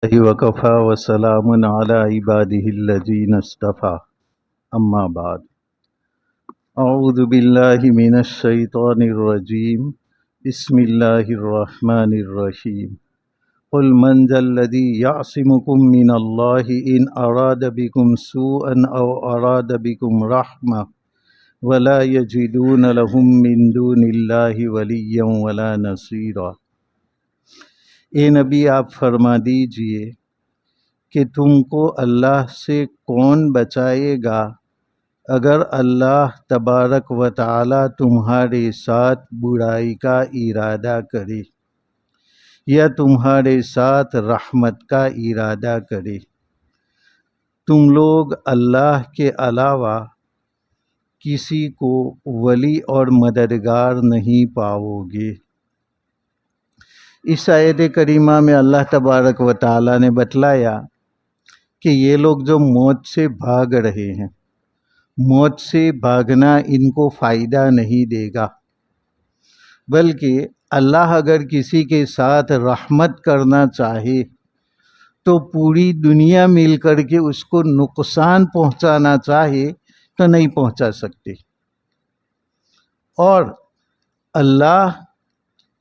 وكفى وسلام على عباده الذين اصطفى أما بعد أعوذ بالله من الشيطان الرجيم بسم الله الرحمن الرحيم قل من ذا الذي يعصمكم من الله إن أراد بكم سوءا أو أراد بكم رحمة ولا يجدون لهم من دون الله وليا ولا نصيرا۔ اے نبی آپ فرما دیجئے کہ تم کو اللہ سے کون بچائے گا اگر اللہ تبارک و تعالی تمہارے ساتھ برائی کا ارادہ کرے یا تمہارے ساتھ رحمت کا ارادہ کرے۔ تم لوگ اللہ کے علاوہ کسی کو ولی اور مددگار نہیں پاؤ گے۔ اس آیت کریمہ میں اللہ تبارک و تعالی نے بتلایا کہ یہ لوگ جو موت سے بھاگ رہے ہیں، موت سے بھاگنا ان کو فائدہ نہیں دے گا، بلکہ اللہ اگر کسی کے ساتھ رحمت کرنا چاہے تو پوری دنیا مل کر کے اس کو نقصان پہنچانا چاہے تو نہیں پہنچا سکتے، اور اللہ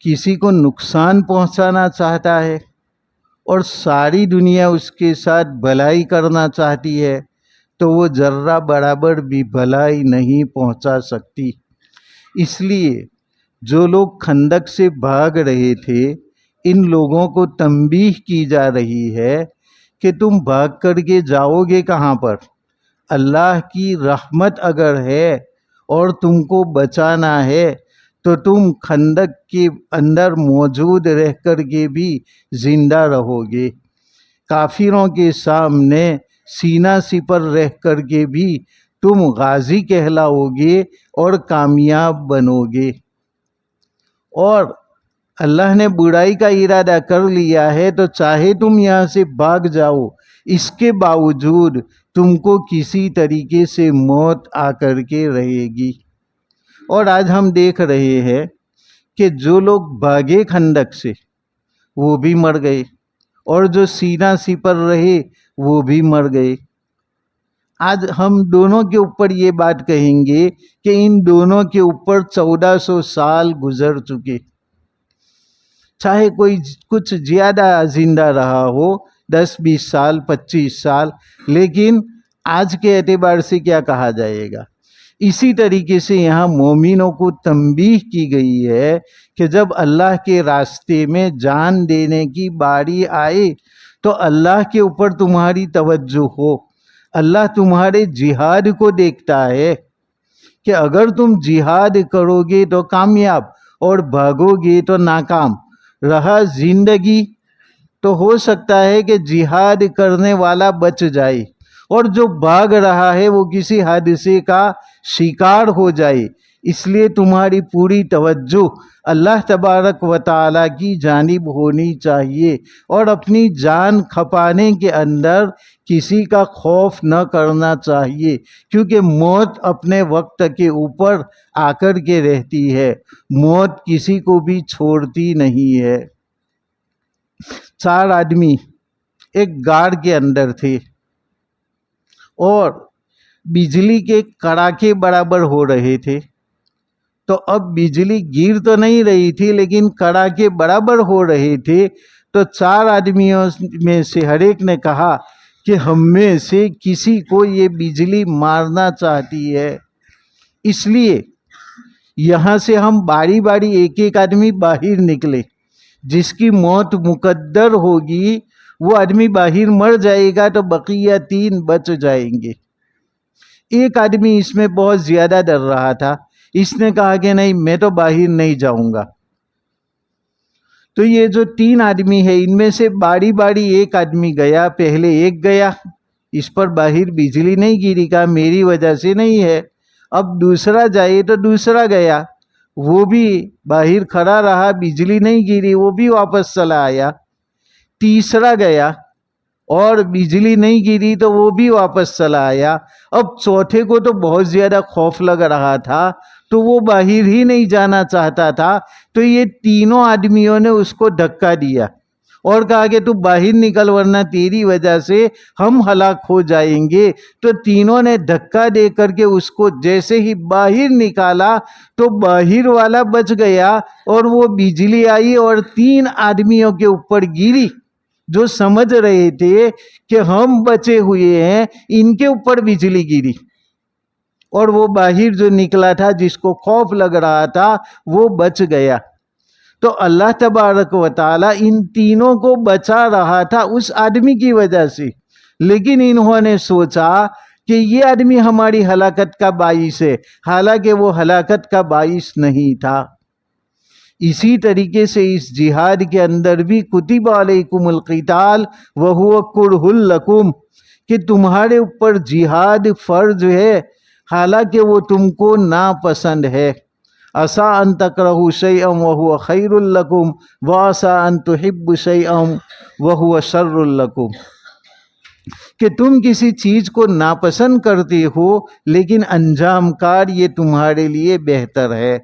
کسی کو نقصان پہنچانا چاہتا ہے اور ساری دنیا اس کے ساتھ بھلائی کرنا چاہتی ہے تو وہ ذرہ برابر بھی بھلائی نہیں پہنچا سکتی۔ اس لیے جو لوگ خندق سے بھاگ رہے تھے ان لوگوں کو تنبیہ کی جا رہی ہے کہ تم بھاگ کر کے جاؤ گے کہاں پر؟ اللہ کی رحمت اگر ہے اور تم کو بچانا ہے تو تم خندق کے اندر موجود رہ کر کے بھی زندہ رہو گے، کافروں کے سامنے سینہ سپر رہ کر کے بھی تم غازی کہلاؤ گے اور کامیاب بنو گے۔ اور اللہ نے برائی کا ارادہ کر لیا ہے تو چاہے تم یہاں سے بھاگ جاؤ، اس کے باوجود تم کو کسی طریقے سے موت آ کر کے رہے گی۔ اور آج ہم دیکھ رہے ہیں کہ جو لوگ بھاگے خندق سے وہ بھی مر گئے، اور جو سینہ سپر رہے وہ بھی مر گئے۔ آج ہم دونوں کے اوپر یہ بات کہیں گے کہ ان دونوں کے اوپر 1400 سال گزر چکے، چاہے کوئی کچھ زیادہ زندہ رہا ہو، 10-20 سال 25 سال، لیکن آج کے اعتبار سے کیا کہا جائے گا؟ اسی طریقے سے یہاں مومنوں کو تنبیہ کی گئی ہے کہ جب اللہ کے راستے میں جان دینے کی باری آئے تو اللہ کے اوپر تمہاری توجہ ہو۔ اللہ تمہارے جہاد کو دیکھتا ہے کہ اگر تم جہاد کرو گے تو کامیاب اور بھاگو گے تو ناکام۔ رہا زندگی تو ہو سکتا ہے کہ جہاد کرنے والا بچ جائے اور جو بھاگ رہا ہے وہ کسی حادثے کا شکار ہو جائے۔ اس لیے تمہاری پوری توجہ اللہ تبارک و تعالیٰ کی جانب ہونی چاہیے اور اپنی جان کھپانے کے اندر کسی کا خوف نہ کرنا چاہیے، کیونکہ موت اپنے وقت کے اوپر آ کر کے رہتی ہے، موت کسی کو بھی چھوڑتی نہیں ہے۔ 4 آدمی ایک غار کے اندر تھے اور بجلی کے کڑاکے برابر ہو رہے تھے، تو اب بجلی گر تو نہیں رہی تھی لیکن کڑاکے برابر ہو رہے تھے، تو 4 آدمیوں میں سے ہر ایک نے کہا کہ ہم میں سے کسی کو یہ بجلی مارنا چاہتی ہے، اس لیے یہاں سے ہم باری باری ایک آدمی باہر نکلے، جس کی موت مقدر ہوگی وہ آدمی باہر مر جائے گا تو بقیہ 3 بچ جائیں گے۔ ایک آدمی اس میں بہت زیادہ ڈر رہا تھا، اس نے کہا کہ نہیں میں تو باہر نہیں جاؤں گا۔ تو یہ جو 3 آدمی ہے ان میں سے باری باری ایک آدمی گیا، پہلے ایک گیا، اس پر باہر بجلی نہیں گری، کہا میری وجہ سے نہیں ہے۔ اب دوسرا جائے تو دوسرا گیا، وہ بھی باہر کھڑا رہا، بجلی نہیں گری، وہ بھی واپس چلا آیا۔ تیسرا گیا اور بجلی نہیں گری تو وہ بھی واپس چلا آیا۔ اب چوتھے کو تو بہت زیادہ خوف لگ رہا تھا تو وہ باہر ہی نہیں جانا چاہتا تھا، تو یہ تینوں آدمیوں نے اس کو دھکا دیا اور کہا کہ تو باہر نکل ورنہ تیری وجہ سے ہم ہلاک ہو جائیں گے، تو تینوں نے دھکا دے کر کے اس کو جیسے ہی باہر نکالا تو باہر والا بچ گیا، اور وہ بجلی آئی اور 3 آدمیوں کے اوپر گری جو سمجھ رہے تھے کہ ہم بچے ہوئے ہیں، ان کے اوپر بجلی گری، اور وہ باہر جو نکلا تھا جس کو خوف لگ رہا تھا وہ بچ گیا۔ تو اللہ تبارک و تعالی ان تینوں کو بچا رہا تھا اس آدمی کی وجہ سے، لیکن انہوں نے سوچا کہ یہ آدمی ہماری ہلاکت کا باعث ہے، حالانکہ وہ ہلاکت کا باعث نہیں تھا۔ اسی طریقے سے اس جہاد کے اندر بھی کتب علیکم القتال وہو کرہ لکم، کہ تمہارے اوپر جہاد فرض ہے حالانکہ وہ تم کو ناپسند ہے۔ عسیٰ ان تکرہوا شیئا وہو خیر لکم وعسیٰ ان تحبوا شیئا وہو شر لکم، کہ تم کسی چیز کو ناپسند کرتے ہو لیکن انجام کار یہ تمہارے لیے بہتر ہے،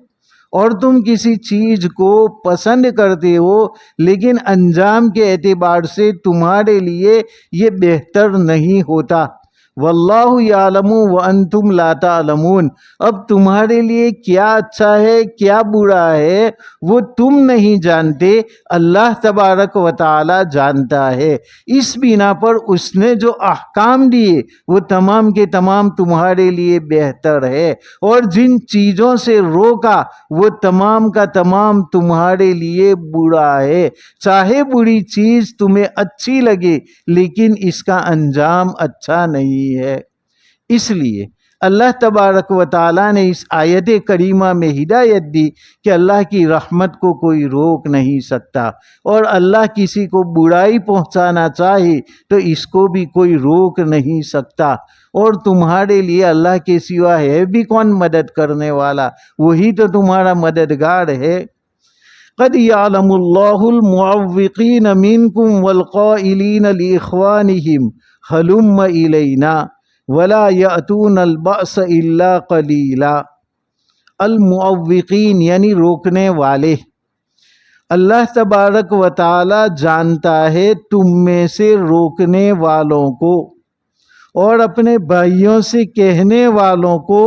اور تم کسی چیز کو پسند کرتے ہو لیکن انجام کے اعتبار سے تمہارے لیے یہ بہتر نہیں ہوتا۔ واللہ یعلم وانتم لا تعلمون، اب تمہارے لیے کیا اچھا ہے کیا برا ہے وہ تم نہیں جانتے، اللہ تبارک و تعالی جانتا ہے۔ اس بنا پر اس نے جو احکام دیے وہ تمام کے تمام تمہارے لیے بہتر ہے، اور جن چیزوں سے روکا وہ تمام کا تمام تمہارے لیے برا ہے، چاہے بری چیز تمہیں اچھی لگے لیکن اس کا انجام اچھا نہیں ہے۔ اس لیے اللہ تبارک و تعالیٰ نے اس آیت کریمہ میں ہدایت دی کہ اللہ کی رحمت کو کوئی روک نہیں سکتا، اور اللہ کسی کو برائی پہنچانا چاہے تو اس کو بھی کوئی روک نہیں سکتا، اور تمہارے لیے اللہ کے سوا ہے بھی کون مدد کرنے والا، وہی تو تمہارا مددگار ہے۔ قد یعلم اللہ المعوقین منکم والقائلین لاخوانہم ہلم الینا ولا یأتون البأس الا قلیلا۔ المعوقین یعنی روکنے والے، اللہ تبارک و تعالی جانتا ہے تم میں سے روکنے والوں کو اور اپنے بھائیوں سے کہنے والوں کو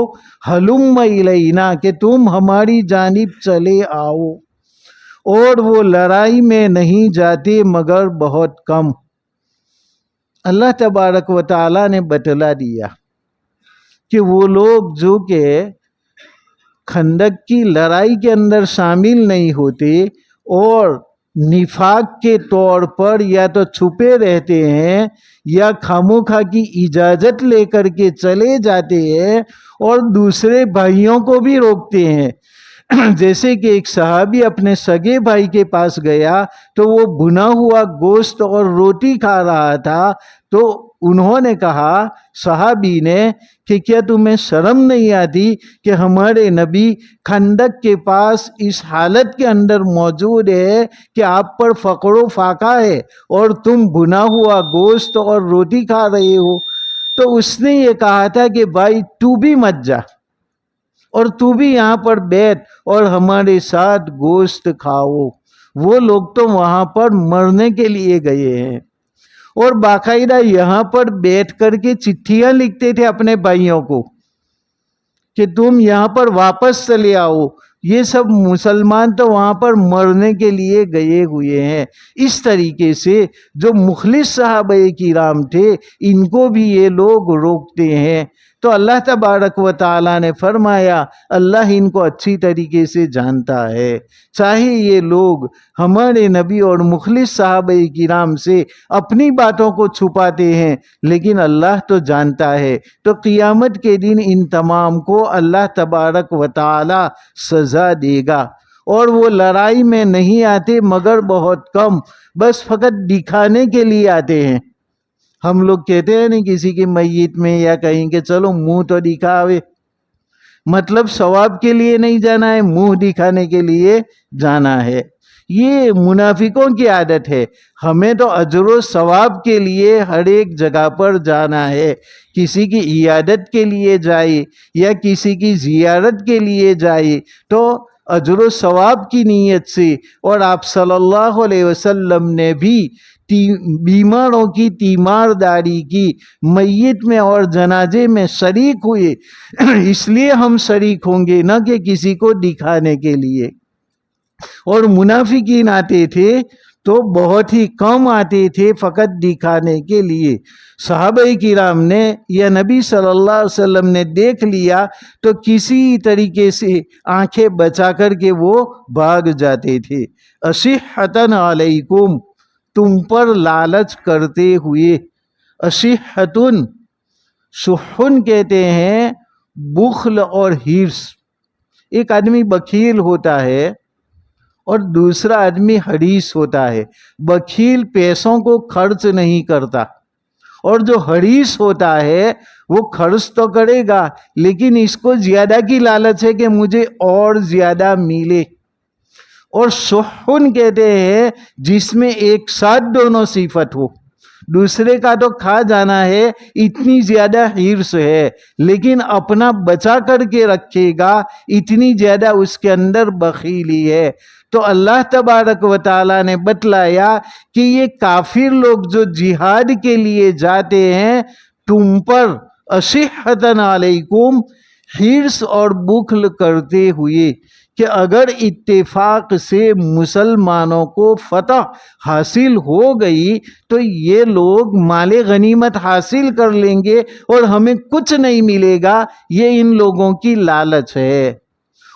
ہلم الینا کہ تم ہماری جانب چلے آؤ، اور وہ لڑائی میں نہیں جاتے مگر بہت کم۔ اللہ تبارک و تعالیٰ نے بتلا دیا کہ وہ لوگ جو کہ خندق کی لڑائی کے اندر شامل نہیں ہوتے اور نفاق کے طور پر یا تو چھپے رہتے ہیں یا خاموخواہ کی اجازت لے کر کے چلے جاتے ہیں اور دوسرے بھائیوں کو بھی روکتے ہیں۔ جیسے کہ ایک صحابی اپنے سگے بھائی کے پاس گیا تو وہ بنا ہوا گوشت اور روٹی کھا رہا تھا، تو انہوں نے کہا صحابی نے کہ کیا تمہیں شرم نہیں آتی کہ ہمارے نبی خندق کے پاس اس حالت کے اندر موجود ہے کہ آپ پر فقر و فاقہ ہے اور تم بنا ہوا گوشت اور روٹی کھا رہے ہو؟ تو اس نے یہ کہا تھا کہ بھائی تو بھی مت جا اور تو بھی یہاں پر بیٹھ اور ہمارے ساتھ گوشت کھاؤ۔ وہ لوگ تو وہاں پر مرنے کے لیے گئے ہیں، اور باقاعدہ یہاں پر بیٹھ کر کے چٹھیاں لکھتے تھے اپنے بھائیوں کو کہ تم یہاں پر واپس چلے آؤ۔ یہ سب مسلمان تو وہاں پر مرنے کے لیے گئے ہوئے ہیں۔ اس طریقے سے جو مخلص صحابہ کرام تھے ان کو بھی یہ لوگ روکتے ہیں۔ تو اللہ تبارک و تعالیٰ نے فرمایا اللہ ان کو اچھی طریقے سے جانتا ہے، چاہے یہ لوگ ہمارے نبی اور مخلص صحابہ کرام سے اپنی باتوں کو چھپاتے ہیں لیکن اللہ تو جانتا ہے۔ تو قیامت کے دن ان تمام کو اللہ تبارک و تعالیٰ سزا دے گا، اور وہ لڑائی میں نہیں آتے مگر بہت کم، بس فقط دکھانے کے لیے آتے ہیں۔ ہم لوگ کہتے ہیں نہیں کسی کی میت میں یا کہیں کہ چلو منہ تو دکھاوے، مطلب ثواب کے لیے نہیں جانا ہے، منہ دکھانے کے لیے جانا ہے۔ یہ منافقوں کی عادت ہے۔ ہمیں تو اجر و ثواب کے لیے ہر ایک جگہ پر جانا ہے۔ کسی کی عیادت کے لیے جائے یا کسی کی زیارت کے لیے جائے تو اجر و ثواب کی نیت سے، اور آپ صلی اللہ علیہ وسلم نے بھی بیماروں کی تیمارداری کی، میت میں اور جنازے میں شریک ہوئے۔ اس لیے ہم شریک ہوں گے، نہ کہ کسی کو دکھانے کے لیے۔ اور منافقین آتے تھے تو بہت ہی کم آتے تھے، فقط دکھانے کے لیے۔ صحابہ کرام نے یا نبی صلی اللہ علیہ وسلم نے دیکھ لیا تو کسی طریقے سے آنکھیں بچا کر کے وہ بھاگ جاتے تھے۔ اشحۃ علیکم، تم پر لالچ کرتے ہوئے۔ اشحۃ، شحن کہتے ہیں بخل اور حرص۔ ایک آدمی بخیل ہوتا ہے اور دوسرا آدمی حریص ہوتا ہے۔ بخیل پیسوں کو خرچ نہیں کرتا، اور جو حریص ہوتا ہے وہ خرچ تو کرے گا لیکن اس کو زیادہ کی لالچ ہے کہ مجھے اور زیادہ ملے۔ اور شحن کہتے ہیں جس میں ایک ساتھ دونوں صفت ہو، دوسرے کا تو کھا جانا ہے، اتنی زیادہ حرص ہے، لیکن اپنا بچا کر کے رکھے گا، اتنی زیادہ اس کے اندر بخیلی ہے۔ تو اللہ تبارک و تعالیٰ نے بتلایا کہ یہ کافر لوگ جو جہاد کے لیے جاتے ہیں، تم پر اشحۃ علیکم، حرص اور بخل کرتے ہوئے کہ اگر اتفاق سے مسلمانوں کو فتح حاصل ہو گئی تو یہ لوگ مال غنیمت حاصل کر لیں گے اور ہمیں کچھ نہیں ملے گا۔ یہ ان لوگوں کی لالچ ہے،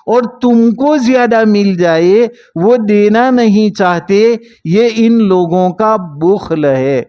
اور تم کو زیادہ مل جائے وہ دینا نہیں چاہتے، یہ ان لوگوں کا بخل ہے۔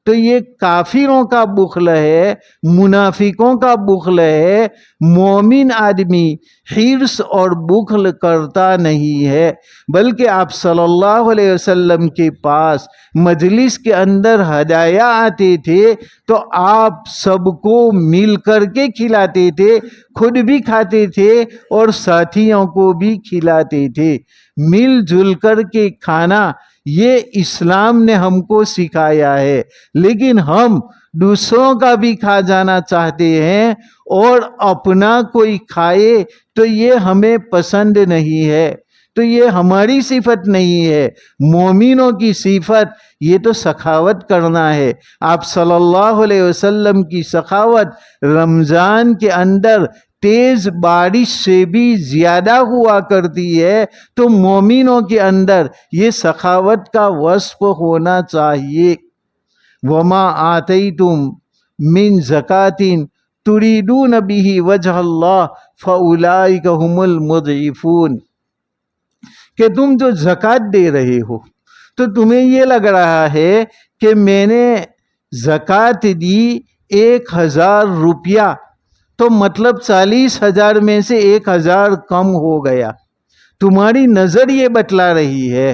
تو یہ کافروں کا بخل ہے، منافقوں کا بخل ہے۔ مومن آدمی حرص اور بخل کرتا نہیں ہے، بلکہ آپ صلی اللہ علیہ وسلم کے پاس مجلس کے اندر ہدایہ آتے تھے تو آپ سب کو مل کر کے کھلاتے تھے، خود بھی کھاتے تھے اور ساتھیوں کو بھی کھلاتے تھے۔ مل جل کر کے کھانا یہ اسلام نے ہم کو سکھایا ہے، لیکن ہم دوسروں کا بھی کھا جانا چاہتے ہیں اور اپنا کوئی کھائے تو یہ ہمیں پسند نہیں ہے، تو یہ ہماری صفت نہیں ہے۔ مومنوں کی صفت یہ تو سخاوت کرنا ہے۔ آپ صلی اللہ علیہ وسلم کی سخاوت رمضان کے اندر تیز بارش سے بھی زیادہ ہوا کرتی ہے، تو مومنوں کے اندر یہ سخاوت کا وصف ہونا چاہیے۔ وَمَا آتَيْتُم مِّن زَكَاةٍ تُرِيدُونَ بِهِ وَجْهَ اللَّهِ فَأُولَٰئِكَ هُمُ الْمُضْعِفُونَ، کہ تم جو زکوٰۃ دے رہے ہو تو تمہیں یہ لگ رہا ہے کہ میں نے زکوٰۃ دی 1000 روپیہ تو مطلب 40,000 میں سے 1000 کم ہو گیا، تمہاری نظر یہ بتلا رہی ہے۔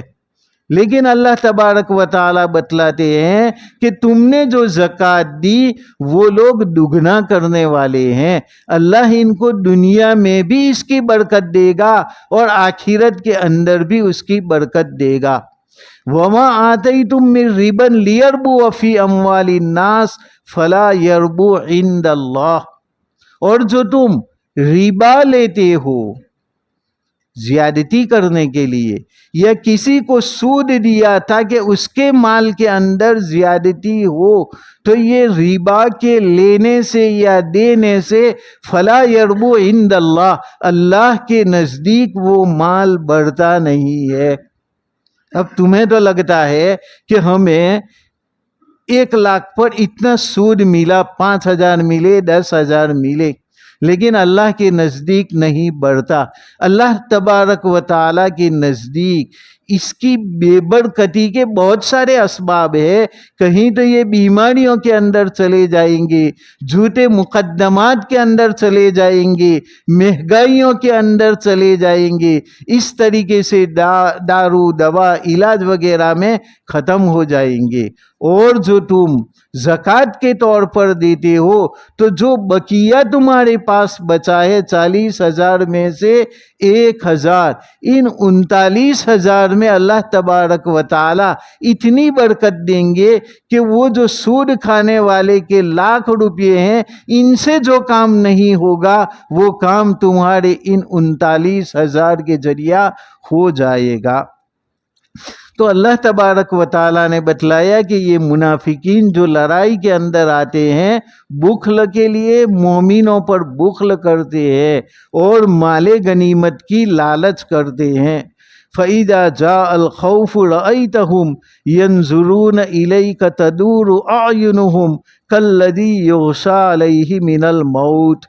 لیکن اللہ تبارک و تعالیٰ بتلاتے ہیں کہ تم نے جو زکوٰۃ دی وہ لوگ دگنا کرنے والے ہیں، اللہ ان کو دنیا میں بھی اس کی برکت دے گا اور آخرت کے اندر بھی اس کی برکت دے گا۔ وَمَا آتَيْتُم مِّن رِّبًا لِيَرْبُوَ فِي أَمْوَالِ النَّاسِ فَلَا يَرْبُو عِندَ اللَّهِ، اور جو تم ربا لیتے ہو زیادتی کرنے کے لیے یا کسی کو سود دیا تاکہ اس کے مال کے اندر زیادتی ہو، تو یہ ربا کے لینے سے یا دینے سے فلا یربو عند اللہ، اللہ کے نزدیک وہ مال بڑھتا نہیں ہے۔ اب تمہیں تو لگتا ہے کہ ہمیں 1 لاکھ پر اتنا سود ملا، 5,000 ملے، 10,000 ملے، لیکن اللہ کے نزدیک نہیں بڑھتا۔ اللہ تبارک و تعالیٰ کے نزدیک اس کی بے برکتی کے بہت سارے اسباب ہیں۔ کہیں تو یہ بیماریوں کے اندر چلے جائیں گے، جھوٹے مقدمات کے اندر چلے جائیں گے، مہنگائیوں کے اندر چلے جائیں گے، اس طریقے سے دارو دوا علاج وغیرہ میں ختم ہو جائیں گے۔ اور جو تم زکوٰۃ کے طور پر دیتے ہو تو جو بقیہ تمہارے پاس بچا ہے 40,000 میں سے 1000 ان 39,000 میں اللہ تبارک و تعالی اتنی برکت دیں گے کہ وہ جو سود کھانے والے کے لاکھ روپے ہیں ان سے جو کام نہیں ہوگا وہ کام تمہارے ان 39,000 کے ذریعہ ہو جائے گا۔ تو اللہ تبارک و تعالیٰ نے بتلایا کہ یہ منافقین جو لڑائی کے اندر آتے ہیں بخل کے لیے مومنوں پر بخل کرتے ہیں اور مال غنیمت کی لالچ کرتے ہیں۔ فَإِذَا جَاءَ الْخَوْفُ رَأَيْتَهُمْ يَنْظُرُونَ إِلَيْكَ تَدُورُ أَعْيُنُهُمْ كَالَّذِي يُغْشَىٰ عَلَيْهِ مِنَ الْمَوْتِ۔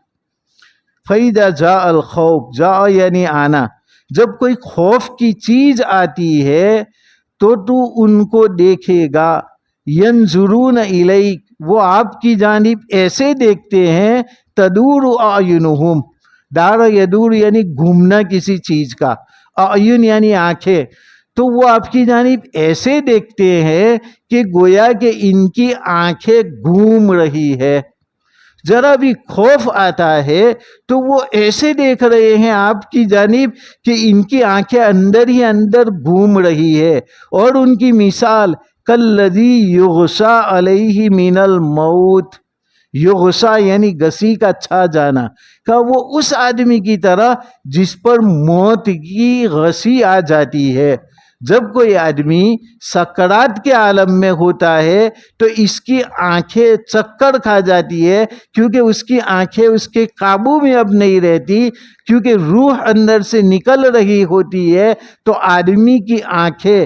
فَإِذَا جَاءَ الْخَوْفُ، جاء یعنی آنا، جب کوئی خوف کی چیز آتی ہے تو ان کو دیکھے گا، ینظرون الیک، وہ آپ کی جانب ایسے دیکھتے ہیں، تدور اعینہم، دار یدور یعنی گھومنا کسی چیز کا، اعین یعنی آنکھیں، تو وہ آپ کی جانب ایسے دیکھتے ہیں کہ گویا کہ ان کی آنکھیں گھوم رہی ہے۔ ذرا بھی خوف آتا ہے تو وہ ایسے دیکھ رہے ہیں آپ کی جانب کہ ان کی آنکھیں اندر ہی اندر گھوم رہی ہے۔ اور ان کی مثال کالذی یغشیٰ علیہ من الموت، یغشیٰ یعنی گسی کا چھا جانا، کہ وہ اس آدمی کی طرح جس پر موت کی غسی آ جاتی ہے۔ جب کوئی آدمی سکرات کے عالم میں ہوتا ہے تو اس کی آنکھیں چکر کھا جاتی ہے، کیونکہ اس کی آنکھیں اس کے قابو میں اب نہیں رہتی، کیونکہ روح اندر سے نکل رہی ہوتی ہے تو آدمی کی آنکھیں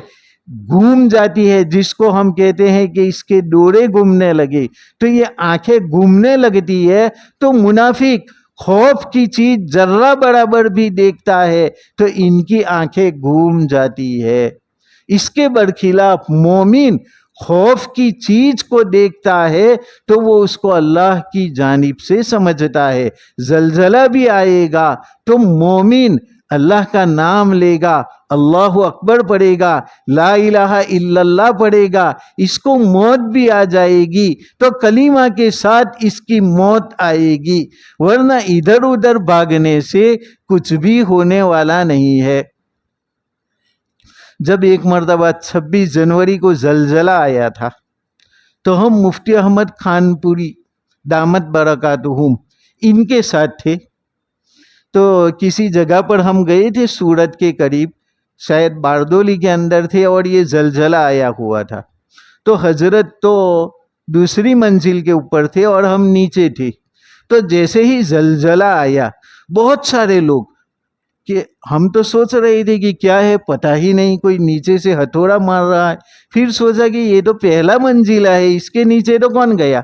گھوم جاتی ہے، جس کو ہم کہتے ہیں کہ اس کے ڈورے گھومنے لگے، تو یہ آنکھیں گھومنے لگتی ہے۔ تو منافق خوف کی چیز ذرہ برابر بھی دیکھتا ہے تو ان کی آنکھیں گھوم جاتی ہے۔ اس کے برخلاف مومن خوف کی چیز کو دیکھتا ہے تو وہ اس کو اللہ کی جانب سے سمجھتا ہے۔ زلزلہ بھی آئے گا تو مومن اللہ کا نام لے گا، اللہ اکبر پڑھے گا، لا الہ الا اللہ پڑھے گا، اس کو موت بھی آ جائے گی تو کلمہ کے ساتھ اس کی موت آئے گی، ورنہ ادھر ادھر بھاگنے سے کچھ بھی ہونے والا نہیں ہے۔ جب ایک مرتبہ 26 جنوری کو زلزلہ آیا تھا تو ہم مفتی احمد خان پوری دامت برکاتہم ان کے ساتھ تھے، تو کسی جگہ پر ہم گئے تھے سورت کے قریب، شاید باردولی کے اندر تھے، اور یہ زلزلہ آیا ہوا تھا۔ تو حضرت تو دوسری منزل کے اوپر تھے اور ہم نیچے تھے۔ تو جیسے ہی زلزلہ آیا بہت سارے لوگ، کہ ہم تو سوچ رہے تھے کہ کیا ہے پتہ ہی نہیں، کوئی نیچے سے ہتھوڑا مار رہا ہے، پھر سوچا کہ یہ تو پہلا منزلہ ہے، اس کے نیچے تو کون گیا،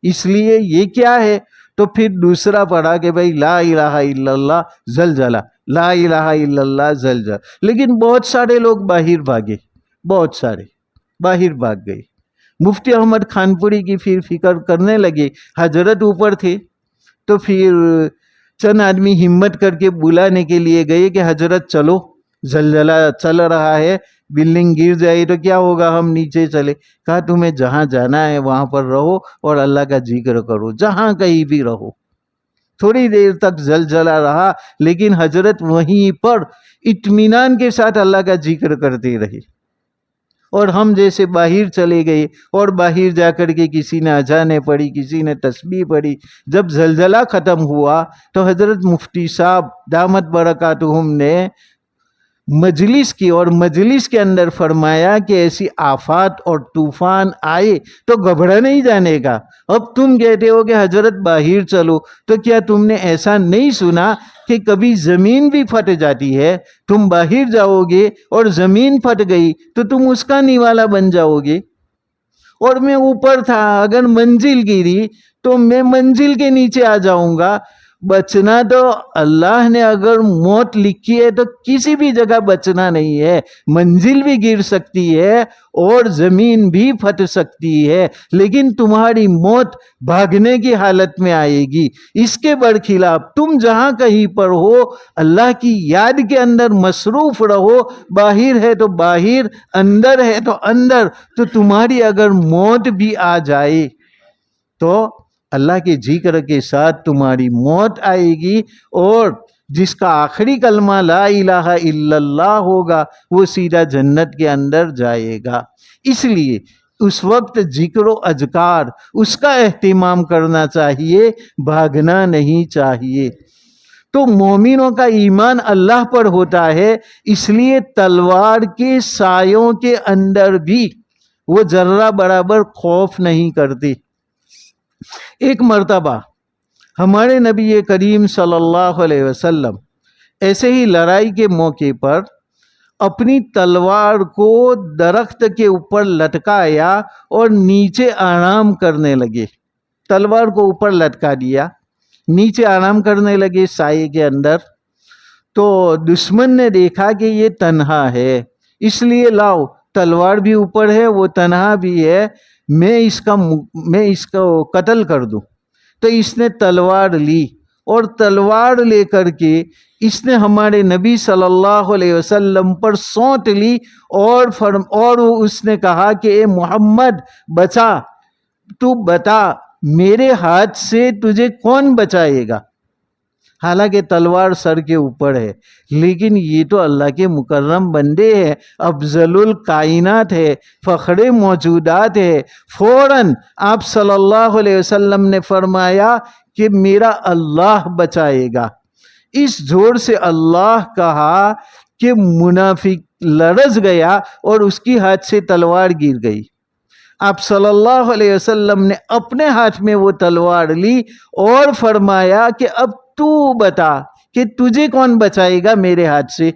اس لیے یہ کیا ہے، تو پھر دوسرا پڑھا کہ بھائی لا الہ الا اللہ زلزلہ، لا الہ الا اللہ زلزلہ، لیکن بہت سارے لوگ باہر بھاگے، بہت سارے باہر بھاگ گئے۔ مفتی احمد خان پوری کی پھر فکر کرنے لگے، حضرت اوپر تھے، تو پھر چند آدمی ہمت کر کے بلانے کے لیے گئے کہ حضرت چلو، زلزلہ چل رہا ہے، بلڈنگ گر جائے تو کیا ہوگا، ہم نیچے چلے۔ کہا تمہیں جہاں جانا ہے وہاں پر رہو اور اللہ کا ذکر کرو، جہاں کہیں بھی رہو۔ تھوڑی دیر تک زلزلہ رہا لیکن حضرت وہیں پر اطمینان کے ساتھ اللہ کا ذکر کرتے رہے، اور ہم جیسے باہر چلے گئے، اور باہر جا کر کے کسی نے اذانیں پڑھی، کسی نے تسبیح پڑھی۔ جب زلزلہ ختم ہوا تو حضرت مفتی صاحب دامت برکاتہم نے مجلس کی، اور مجلس کے اندر فرمایا کہ ایسی آفات اور طوفان آئے تو گھبرا نہیں جانے کا۔ اب تم کہتے ہو کہ حضرت باہر چلو، تو کیا تم نے ایسا نہیں سنا کہ کبھی زمین بھی پھٹ جاتی ہے؟ تم باہر جاؤ گے اور زمین پھٹ گئی تو تم اس کا نوالا بن جاؤ گے۔ اور میں اوپر تھا، اگر منزل گری تو میں منزل کے نیچے آ جاؤں گا۔ بچنا تو اللہ نے اگر موت لکھی ہے تو کسی بھی جگہ بچنا نہیں ہے، منزل بھی گر سکتی ہے اور زمین بھی پھٹ سکتی ہے، لیکن تمہاری موت بھاگنے کی حالت میں آئے گی۔ اس کے برخلاف تم جہاں کہیں پر ہو اللہ کی یاد کے اندر مصروف رہو، باہر ہے تو باہر، اندر ہے تو اندر، تو تمہاری اگر موت بھی آ جائے تو اللہ کے ذکر کے ساتھ تمہاری موت آئے گی، اور جس کا آخری کلمہ لا الہ الا اللہ ہوگا وہ سیدھا جنت کے اندر جائے گا۔ اس لیے اس وقت ذکر و اذکار اس کا اہتمام کرنا چاہیے، بھاگنا نہیں چاہیے۔ تو مومنوں کا ایمان اللہ پر ہوتا ہے، اس لیے تلوار کے سایوں کے اندر بھی وہ ذرہ برابر خوف نہیں کرتے۔ ایک مرتبہ ہمارے نبی کریم صلی اللہ علیہ وسلم ایسے ہی لڑائی کے موقع پر اپنی تلوار کو درخت کے اوپر لٹکایا اور نیچے آرام کرنے لگے۔ تلوار کو اوپر لٹکا دیا، نیچے آرام کرنے لگے سائے کے اندر۔ تو دشمن نے دیکھا کہ یہ تنہا ہے، اس لیے لاؤ تلوار بھی اوپر ہے، وہ تنہا بھی ہے، میں اس کو قتل کر دوں۔ تو اس نے تلوار لی اور تلوار لے کر کے اس نے ہمارے نبی صلی اللہ علیہ وسلم پر سونٹ لی اور اس نے کہا کہ اے محمد بچا، تو بتا میرے ہاتھ سے تجھے کون بچائے گا؟ حالانکہ تلوار سر کے اوپر ہے، لیکن یہ تو اللہ کے مکرم بندے ہیں، افضل الکائنات ہے، فخر موجودات ہے۔ فوراً آپ صلی اللہ علیہ وسلم نے فرمایا کہ میرا اللہ بچائے گا۔ اس زور سے اللہ کہا کہ منافق لرز گیا اور اس کی ہاتھ سے تلوار گر گئی۔ آپ صلی اللہ علیہ وسلم نے اپنے ہاتھ میں وہ تلوار لی اور فرمایا کہ اب تو بتا کہ تجھے کون بچائے گا میرے ہاتھ سے؟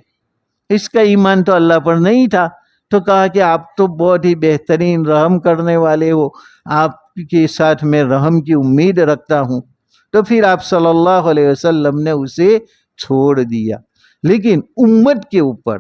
اس کا ایمان تو اللہ پر نہیں تھا، تو کہا کہ آپ تو بہت ہی بہترین رحم کرنے والے ہو، آپ کے ساتھ میں رحم کی امید رکھتا ہوں۔ تو پھر آپ صلی اللہ علیہ وسلم نے اسے چھوڑ دیا۔ لیکن امت کے اوپر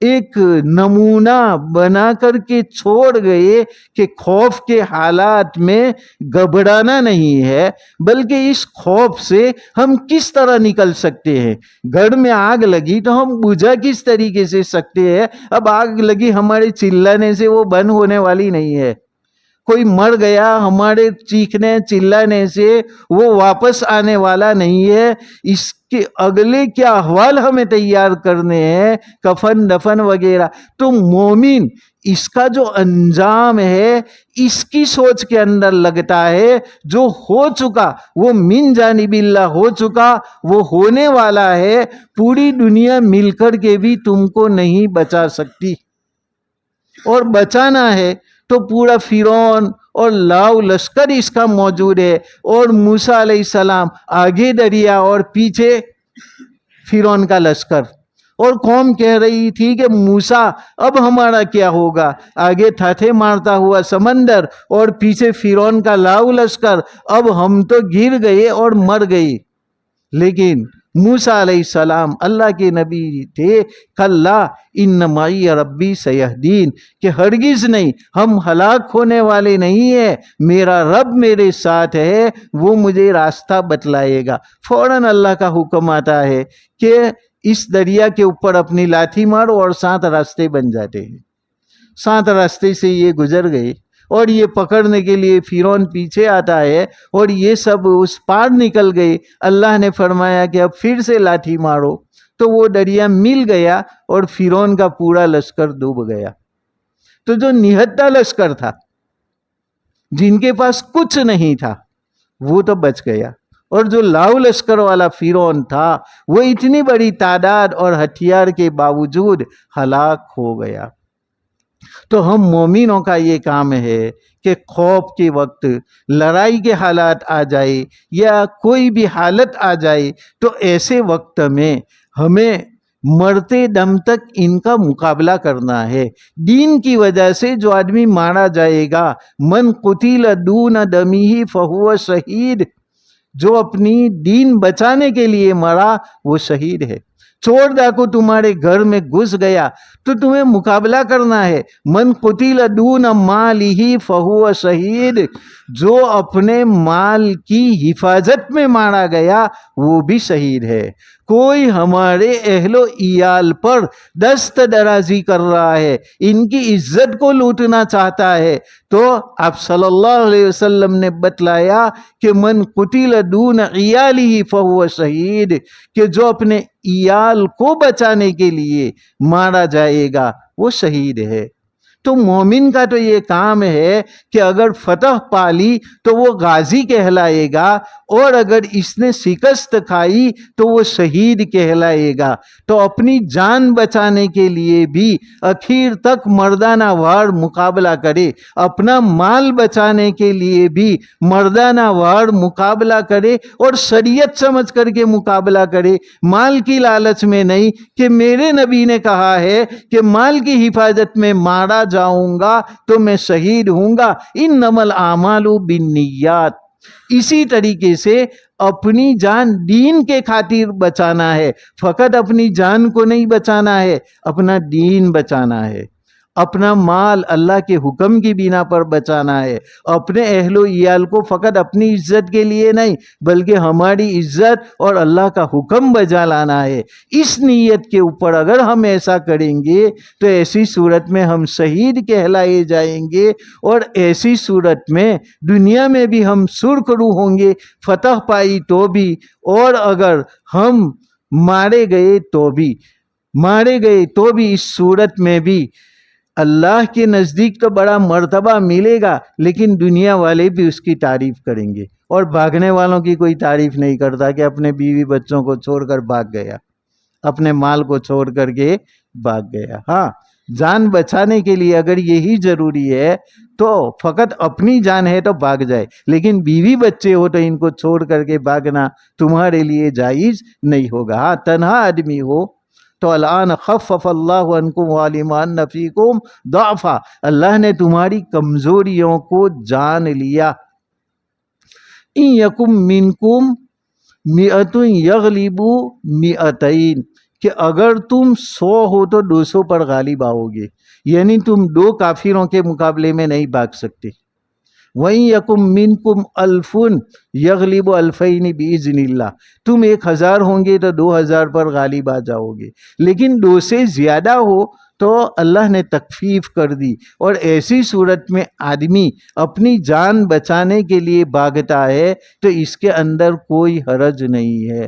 ایک نمونہ بنا کر کے چھوڑ گئے کہ خوف کے حالات میں گھبرانا نہیں ہے، بلکہ اس خوف سے ہم کس طرح نکل سکتے ہیں۔ گھر میں آگ لگی تو ہم بجھا کس طریقے سے سکتے ہیں؟ اب آگ لگی ہمارے چلانے سے وہ بند ہونے والی نہیں ہے۔ کوئی مر گیا ہمارے چیخنے چلانے سے وہ واپس آنے والا نہیں ہے۔ اس کے اگلے کیا احوال ہمیں تیار کرنے ہیں، کفن دفن وغیرہ۔ تو مومن اس کا جو انجام ہے اس کی سوچ کے اندر لگتا ہے، جو ہو چکا وہ من جانب اللہ ہو چکا، وہ ہونے والا ہے، پوری دنیا مل کر کے بھی تم کو نہیں بچا سکتی۔ اور بچانا ہے تو پورا فرعون اور لاؤ لشکر اس کا موجود ہے، اور موسیٰ علیہ السلام آگے دریا اور پیچھے فرعون کا لشکر، اور قوم کہہ رہی تھی کہ موسیٰ اب ہمارا کیا ہوگا؟ آگے تھاتھے مارتا ہوا سمندر اور پیچھے فرعون کا لاؤ لشکر، اب ہم تو گر گئے اور مر گئے۔ لیکن موسیٰ علیہ السلام اللہ کے نبی تھے، کلا ان معی ربی سیہدین، کہ ہرگز نہیں ہم ہلاک ہونے والے نہیں ہیں، میرا رب میرے ساتھ ہے، وہ مجھے راستہ بتلائے گا۔ فوراً اللہ کا حکم آتا ہے کہ اس دریا کے اوپر اپنی لاٹھی مارو اور 7 راستے بن جاتے ہیں۔ 7 راستے سے یہ گزر گئے اور یہ پکڑنے کے لیے فرعون پیچھے آتا ہے اور یہ سب اس پار نکل گئے۔ اللہ نے فرمایا کہ اب پھر سے لاٹھی مارو، تو وہ دریا مل گیا اور فرعون کا پورا لشکر ڈوب گیا۔ تو جو نہتہ لشکر تھا، جن کے پاس کچھ نہیں تھا، وہ تو بچ گیا، اور جو لاؤ لشکر والا فرعون تھا وہ اتنی بڑی تعداد اور ہتھیار کے باوجود ہلاک ہو گیا۔ تو ہم مومنوں کا یہ کام ہے کہ خوف کے وقت، لڑائی کے حالات آ جائے یا کوئی بھی حالت آ جائے، تو ایسے وقت میں ہمیں مرتے دم تک ان کا مقابلہ کرنا ہے۔ دین کی وجہ سے جو آدمی مارا جائے گا، من قتل دون دمہ فہو شہید، جو اپنی دین بچانے کے لیے مرا وہ شہید ہے۔ چور ڈاکو تمہارے گھر میں گھس گیا تو تمہیں مقابلہ کرنا ہے۔ من قتل دون مالہ فہو شہید، جو اپنے مال کی حفاظت میں مارا گیا وہ بھی شہید ہے۔ کوئی ہمارے اہل و عیال پر دست درازی کر رہا ہے، ان کی عزت کو لوٹنا چاہتا ہے، تو آپ صلی اللہ علیہ وسلم نے بتلایا کہ من قتل دون عیالہ فہو شہید، کہ جو اپنے عیال کو بچانے کے لیے مارا جائے گا وہ شہید ہے۔ تو مومن کا تو یہ کام ہے کہ اگر فتح پالی تو وہ غازی کہلائے گا، اور اگر اس نے شکست کھائی تو وہ شہید کہلائے گا۔ تو اپنی جان بچانے کے لیے بھی اخیر تک مردانہ وار مقابلہ کرے، اپنا مال بچانے کے لیے بھی مردانہ وار مقابلہ کرے، اور شریعت سمجھ کر کے مقابلہ کرے، مال کی لالچ میں نہیں کہ میرے نبی نے کہا ہے کہ مال کی حفاظت میں مارا جاؤں گا تو میں شہید ہوں گا، انما الاعمال بالنیات۔ اسی طریقے سے اپنی جان دین کے خاطر بچانا ہے، فقط اپنی جان کو نہیں بچانا ہے، اپنا دین بچانا ہے، اپنا مال اللہ کے حکم کی بنا پر بچانا ہے، اپنے اہل و عیال کو فقط اپنی عزت کے لیے نہیں بلکہ ہماری عزت اور اللہ کا حکم بجا لانا ہے۔ اس نیت کے اوپر اگر ہم ایسا کریں گے تو ایسی صورت میں ہم شہید کہلائے جائیں گے، اور ایسی صورت میں دنیا میں بھی ہم سرخ روح ہوں گے، فتح پائی تو بھی، اور اگر ہم مارے گئے تو بھی اس صورت میں بھی اللہ کے نزدیک تو بڑا مرتبہ ملے گا، لیکن دنیا والے بھی اس کی تعریف کریں گے۔ اور بھاگنے والوں کی کوئی تعریف نہیں کرتا کہ اپنے بیوی بچوں کو چھوڑ کر بھاگ گیا، اپنے مال کو چھوڑ کر کے بھاگ گیا۔ ہاں، جان بچانے کے لیے اگر یہی ضروری ہے تو فقط اپنی جان ہے تو بھاگ جائے، لیکن بیوی بچے ہو تو ان کو چھوڑ کر کے بھاگنا تمہارے لیے جائز نہیں ہوگا۔ ہاں، تنہا آدمی ہو تو الان خفف اللہ عنکم وعلم ان فیکم ضعفا، اللہ نے تمہاری کمزوریوں کو جان لیا۔ ان یکم منکم مئۃ یغلبوا مئتین، کہ اگر تم 100 ہو تو 200 پر غالب آؤ گے، یعنی تم 2 کافروں کے مقابلے میں نہیں بھاگ سکتے۔ وَإِن يَكُن مِّنكُمْ أَلْفٌ يَغْلِبُ أَلْفَيْنِ بِإِذْنِ اللَّهِ، تم 1000 ہوں گے تو 2000 پر غالب آ جاؤ گے، لیکن 2 سے زیادہ ہو تو اللہ نے تخفیف کر دی۔ اور ایسی صورت میں آدمی اپنی جان بچانے کے لیے بھاگتا ہے تو اس کے اندر کوئی حرج نہیں ہے،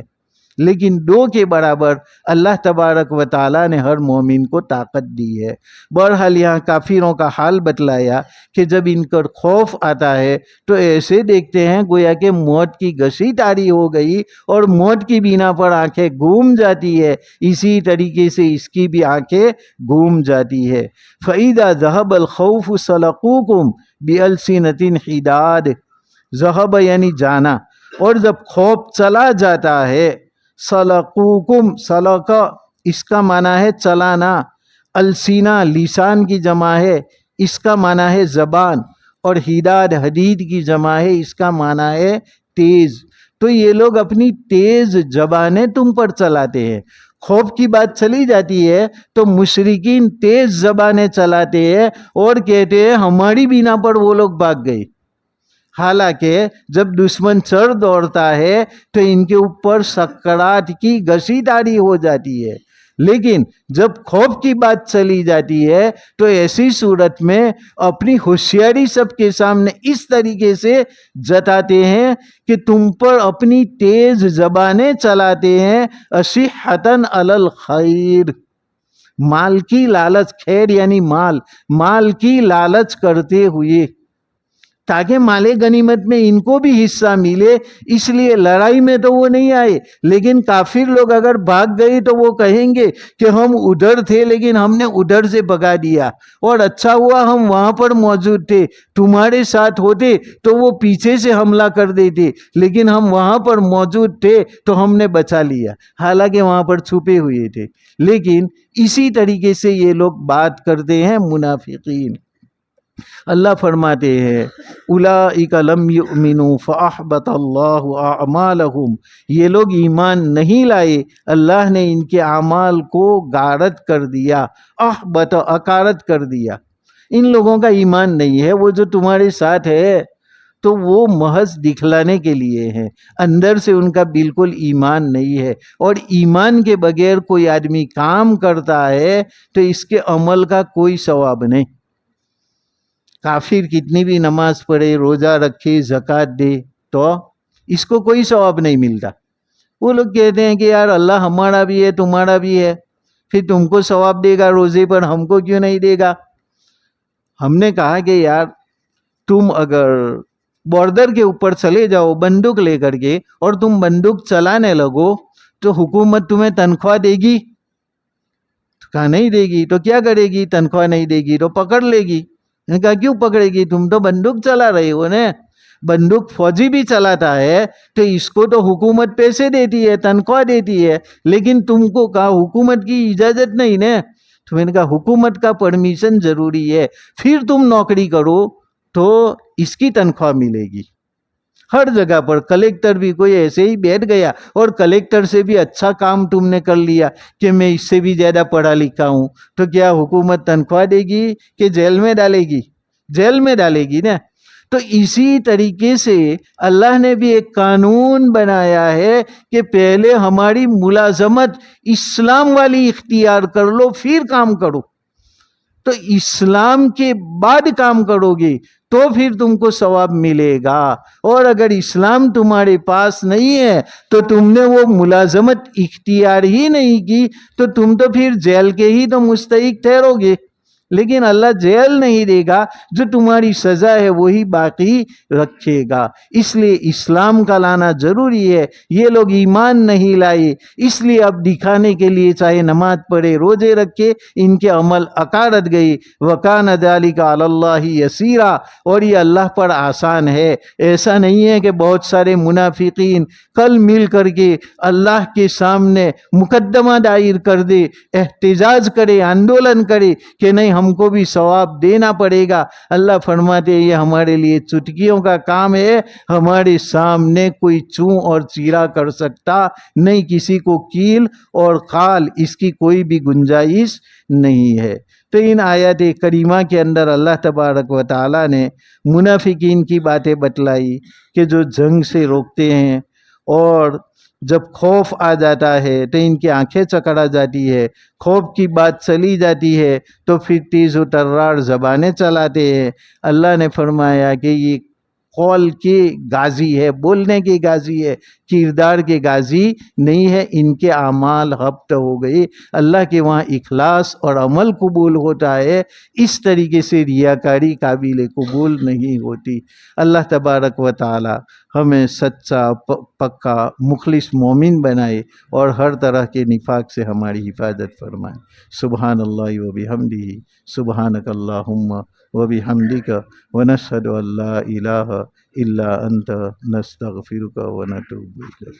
لیکن 2 کے برابر اللہ تبارک و تعالیٰ نے ہر مومن کو طاقت دی ہے۔ بہرحال یہاں کافروں کا حال بتلایا کہ جب ان کا خوف آتا ہے تو ایسے دیکھتے ہیں گویا کہ موت کی گشی طاری ہو گئی اور موت کی بنا پر آنکھیں گھوم جاتی ہے، اسی طریقے سے اس کی بھی آنکھیں گھوم جاتی ہے۔ فَإِذَا ذَهَبَ الْخَوْفُ سَلَقُوكُمْ بِأَلْسِنَةٍ حِدَادٍ، ذہب یعنی جانا، اور جب خوف چلا جاتا ہے، سلقوکم، سلقا اس کا معنی ہے چلانا، السینہ لسان کی جمع ہے، اس کا معنی ہے زبان، اور حداد حدید کی جمع ہے، اس کا معنی ہے تیز۔ تو یہ لوگ اپنی تیز زبانیں تم پر چلاتے ہیں۔ خوف کی بات چلی جاتی ہے تو مشرکین تیز زبانیں چلاتے ہیں اور کہتے ہیں ہماری بنا پر وہ لوگ بھاگ گئے، حالانکہ جب دشمن چڑھ دوڑتا ہے تو ان کے اوپر سکرات کی گشی طاری ہو جاتی ہے، لیکن جب خوف کی بات چلی جاتی ہے تو ایسی صورت میں اپنی ہوشیاری سب کے سامنے اس طریقے سے جتاتے ہیں کہ تم پر اپنی تیز زبانیں چلاتے ہیں، اشحتن علی الخیر، مال کی لالچ، خیر یعنی مال کی لالچ کرتے ہوئے، تاکہ مال غنیمت میں ان کو بھی حصہ ملے، اس لیے لڑائی میں تو وہ نہیں آئے، لیکن کافر لوگ اگر بھاگ گئے تو وہ کہیں گے کہ ہم ادھر تھے لیکن ہم نے ادھر سے بھگا دیا، اور اچھا ہوا ہم وہاں پر موجود تھے، تمہارے ساتھ ہوتے تو وہ پیچھے سے حملہ کر دیتے، لیکن ہم وہاں پر موجود تھے تو ہم نے بچا لیا، حالانکہ وہاں پر چھپے ہوئے تھے۔ لیکن اسی طریقے سے یہ لوگ بات کرتے ہیں منافقین۔ اللہ فرماتے ہیں اولئک لم یؤمنوا فاحبط اللہ اعمالہم، یہ لوگ ایمان نہیں لائے، اللہ نے ان کے اعمال کو غارت کر دیا، احبط اکارت کر دیا۔ ان لوگوں کا ایمان نہیں ہے، وہ جو تمہارے ساتھ ہے تو وہ محض دکھلانے کے لیے ہیں، اندر سے ان کا بالکل ایمان نہیں ہے۔ اور ایمان کے بغیر کوئی آدمی کام کرتا ہے تو اس کے عمل کا کوئی ثواب نہیں۔ کافر کتنی بھی نماز پڑھے، روزہ رکھے، زکوٰۃ دے، تو اس کو کوئی ثواب نہیں ملتا۔ وہ لوگ کہتے ہیں کہ یار اللہ ہمارا بھی ہے تمہارا بھی ہے، پھر تم کو ثواب دے گا روزے پر، ہم کو کیوں نہیں دے گا؟ ہم نے کہا کہ یار تم اگر بارڈر کے اوپر چلے جاؤ بندوق لے کر کے اور تم بندوق چلانے لگو تو حکومت تمہیں تنخواہ دے گی؟ کہا نہیں دے گی۔ تو کیا کرے گی؟ تنخواہ نہیں دے گی تو پکڑ لے گی۔ نے کہا کیوں پکڑے گی؟ تم تو بندوق چلا رہے ہو نا۔ بندوق فوجی بھی چلاتا ہے تو اس کو تو حکومت پیسے دیتی ہے، تنخواہ دیتی ہے، لیکن تم کو کہا حکومت کی اجازت نہیں نا۔ تو میں نے کہا حکومت کا پرمیشن ضروری ہے، پھر تم نوکری کرو تو اس کی تنخواہ ملے گی۔ ہر جگہ پر کلیکٹر بھی کوئی ایسے ہی بیٹھ گیا اور کلیکٹر سے بھی اچھا کام تم نے کر لیا کہ میں اس سے بھی زیادہ پڑھا لکھا ہوں، تو کیا حکومت تنخواہ دے گی کہ جیل میں ڈالے گی؟ جیل میں ڈالے گی نا۔ تو اسی طریقے سے اللہ نے بھی ایک قانون بنایا ہے کہ پہلے ہماری ملازمت اسلام والی اختیار کر لو پھر کام کرو۔ تو اسلام کے بعد کام کرو گے تو پھر تم کو ثواب ملے گا، اور اگر اسلام تمہارے پاس نہیں ہے تو تم نے وہ ملازمت اختیار ہی نہیں کی تو تم تو پھر جیل کے ہی تو مستحق ٹھہرو گے۔ لیکن اللہ جیل نہیں دے گا، جو تمہاری سزا ہے وہی باقی رکھے گا۔ اس لیے اسلام کا لانا ضروری ہے۔ یہ لوگ ایمان نہیں لائے، اس لیے اب دکھانے کے لیے چاہے نماز پڑھے، روزے رکھے، ان کے عمل اکارت گئی۔ وَكَانَ ذَلِكَ عَلَى اللَّهِ يَسِيرًا، اور یہ اللہ پر آسان ہے۔ ایسا نہیں ہے کہ بہت سارے منافقین کل مل کر کے اللہ کے سامنے مقدمہ دائر کر دے، احتجاج کرے، آندولن کرے کہ نہیں ہم کو بھی ثواب دینا پڑے گا۔ اللہ فرماتے ہیں یہ ہمارے لیے چٹکیوں کا کام ہے، ہمارے سامنے کوئی چوں اور چیرا کر سکتا نہیں، کسی کو کیل اور قال اس کی کوئی بھی گنجائش نہیں ہے۔ تو ان آیات کریمہ کے اندر اللہ تبارک و تعالیٰ نے منافقین کی باتیں بتلائی کہ جو جنگ سے روکتے ہیں، اور جب خوف آ جاتا ہے تو ان کی آنکھیں چکرا جاتی ہے، خوف کی بات چلی جاتی ہے تو پھر تیز و ترار زبانیں چلاتے ہیں۔ اللہ نے فرمایا کہ یہ قول کے غازی ہے، بولنے کے غازی ہے، کردار کے غازی نہیں ہے، ان کے اعمال ہبط ہو گئے۔ اللہ کے وہاں اخلاص اور عمل قبول ہوتا ہے، اس طریقے سے ریاکاری قابل قبول نہیں ہوتی۔ اللہ تبارک و تعالی ہمیں سچا پکا مخلص مومن بنائے اور ہر طرح کے نفاق سے ہماری حفاظت فرمائے۔ سبحان اللہ و بحمدہ، سبحانک اللہم و بحمدک، ونشہد ان لا الہ الا انت، نستغفرک و نتوب الیک۔